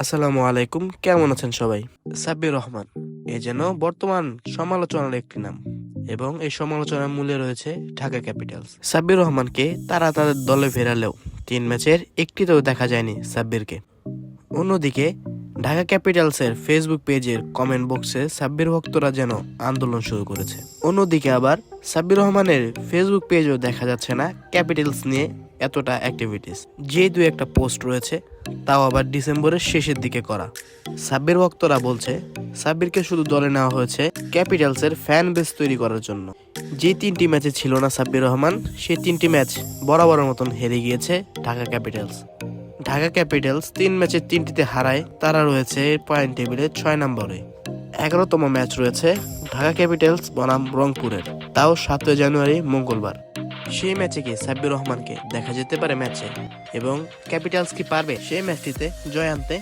আসসালামু আলাইকুম, কেমন আছেন সবাই? সাব্বির রহমান এ যেন বর্তমান সমালোচনার একটি নাম এবং এই সমালোচনার মূলে রয়েছে ঢাকা ক্যাপিটালস। সাব্বির রহমানকে তারা তাদের দলে ফেরালেও 3 ম্যাচের একটিতেও দেখা যায়নি সাব্বিরকে। অন্যদিকে ঢাকা ক্যাপিটালসের ফেসবুক পেজের কমেন্ট বক্সে সাব্বির ভক্তরা যেন আন্দোলন শুরু করেছে। অন্যদিকে আবার সাব্বির রহমানের ফেসবুক পেজও দেখা যাচ্ছে না ক্যাপিটালস নিয়ে এতটা অ্যাক্টিভিটিস। যে দু একটা পোস্ট রয়েছে তাও আবার ডিসেম্বরের শেষের দিকে করা। সাব্বির ভক্তরা বলছে সাব্বিরকে শুধু দলে নেওয়া হয়েছে ক্যাপিটালসের ফ্যান বেস তৈরি করার জন্য। যে 3টি ম্যাচে ছিল না সাব্বির রহমান, সেই 3টি ম্যাচ বরাবরের মতন হেরে গিয়েছে ঢাকা ক্যাপিটালস। ঢাকা ক্যাপিটালস 3 ম্যাচের 3টিতে হারায়, তারা রয়েছে পয়েন্ট টেবিলে 6 নম্বরে। 11তম ম্যাচ রয়েছে ঢাকা ক্যাপিটালস বনাম রংপুরের, তাও 7 জানুয়ারি মঙ্গলবার। সেই ম্যাচে কি সাব্বির রহমানকে দেখা যেতে পারে ম্যাচে, এবং ক্যাপিটালস কি পারবে সেই ম্যাচটিতে জয় আনতে?